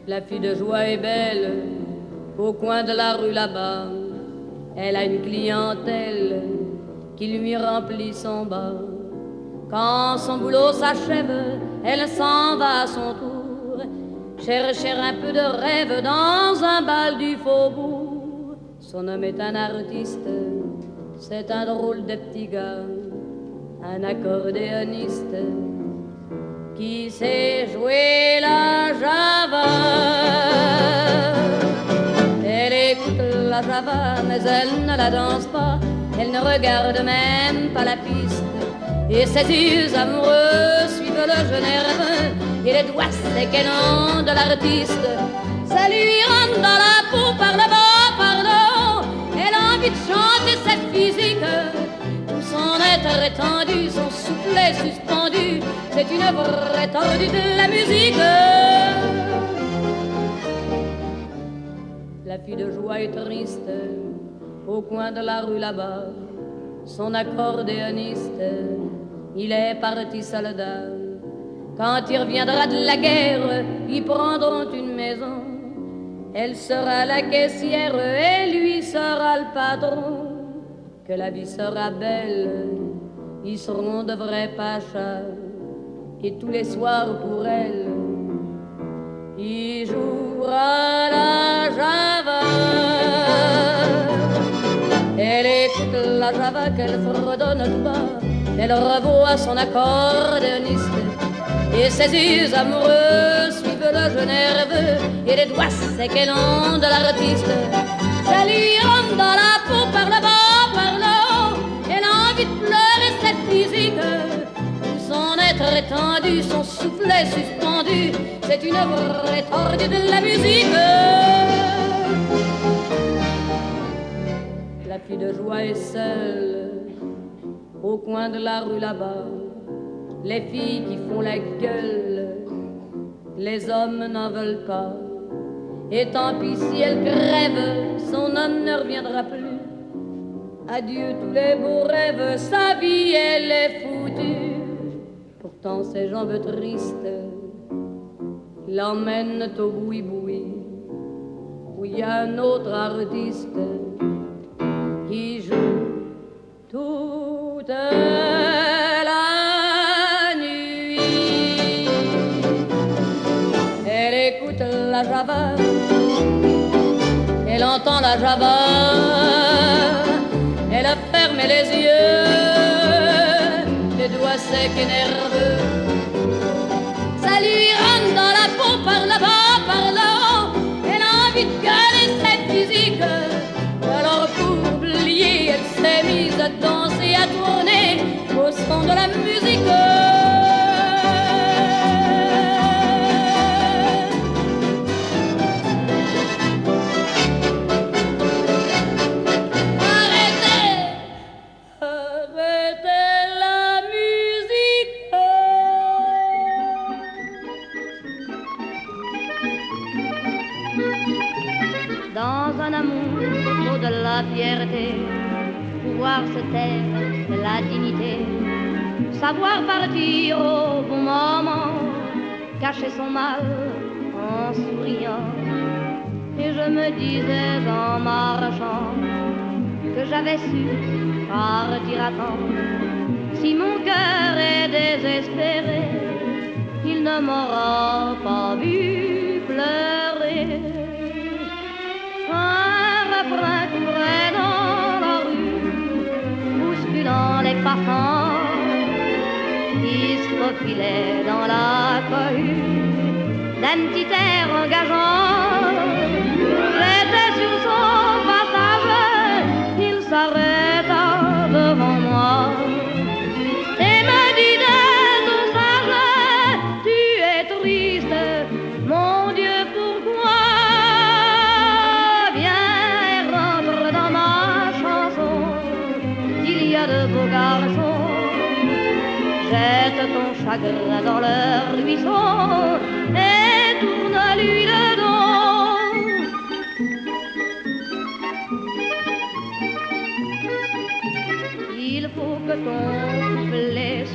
La fille de joie est belle, au coin de la rue là-bas. Elle a une clientèle qui lui remplit son bar. Quand son boulot s'achève, elle s'en va à son tour chercher un peu de rêve dans un bal du faubourg. Son homme est un artiste, c'est un drôle de petit gars, un accordéoniste qui sait jouer la java. Elle écoute la java, mais elle ne la danse pas. Elle ne regarde même pas la piste. Et ses yeux amoureux suivent le jeu nerveux et les doigts séquennants de l'artiste. Ça lui rentre dans la peau par le bas, par le haut. Elle a envie de chanter cette physique. Tout son être étendu, son soufflet suspendu. C'est une vraie tordue de la musique. La fille de joie est triste au coin de la rue là-bas. Son accordéoniste, il est parti soldat. Quand il reviendra de la guerre, ils prendront une maison. Elle sera la caissière et lui sera le patron. Que la vie sera belle, ils seront de vrais pachas. Et tous les soirs pour elle, il jouera la java. Elle écoute la java qu'elle fredonne tout bas. Elle revoit son accordéoniste et ses yeux amoureux suivent le jeu nerveux et les doigts séquennants de l'artiste. Ça lui rentre dans la peau par le bas, par le haut. Elle a envie de pleurer cette physique. Son être étendu, son soufflet suspendu, c'est une vraie tordue de la musique. La fille de joie est seule au coin de la rue là-bas. Les filles qui font la gueule, les hommes n'en veulent pas. Et tant pis si elle crève, son homme ne reviendra plus. Adieu tous les beaux rêves, sa vie elle est foutue. Pourtant ses jambes tristes l'emmènent au boui-boui, où il y a un autre artiste qui joue toute la nuit. Elle écoute la java, elle entend la java, elle a fermé les yeux, les doigts secs et nerveux. Ça lui rentre dans la peau par là-bas, par là-haut. Elle a envie de gueuler cette physique. Alors pour oublier, elle s'est mise à danser, à tourner au son de la musique. La fierté, pouvoir se taire, la dignité, savoir partir au bon moment, cacher son mal en souriant. Et je me disais en marchant que j'avais su partir à temps. Si mon cœur est désespéré, il ne m'aura pas vu pleurer. Un refrain courait dans la rue, bousculant les passants qui se faufilaient dans la cohue d'un petit air engageant. J'étais sur son passage, il s'arrêta devant moi et me dit d'un ton sage: tu es triste, mon Dieu, pourquoi? De beaux garçons, jette ton chagrin dans leur ruisseau et tourne-lui le dos. Il faut que ton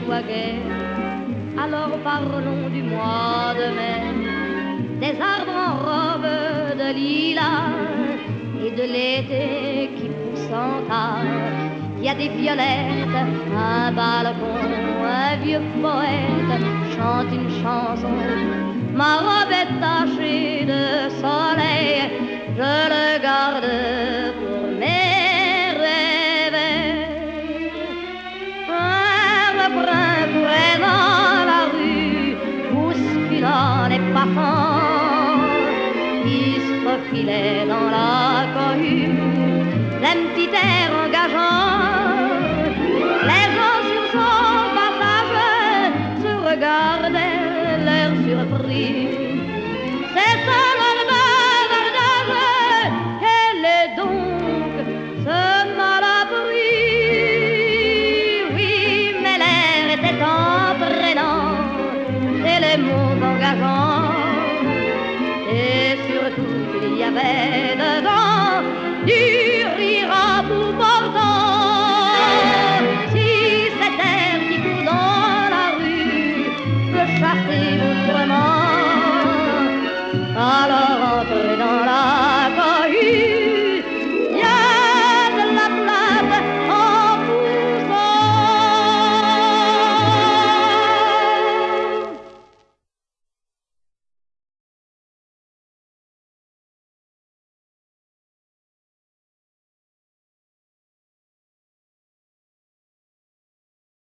soit gai. Alors parlons du mois de mai, des arbres en robe de lilas et de l'été qui pousse en tas. Il y a des violettes, un balcon, un vieux poète chante une chanson. Ma robe est tachée de soleil, je le garde pour mes rêves. Un refrain courait dans la rue, bousculant les passants qui se faufilaient dans la cohue d'un petit air engageant. Les gens sur son passage se regardaient l'air surpris. C'est ça l'albardage, quel est donc ce malappris? Oui, mais l'air était entraînant et les mots engageants. Et surtout il y avait dedans du rire.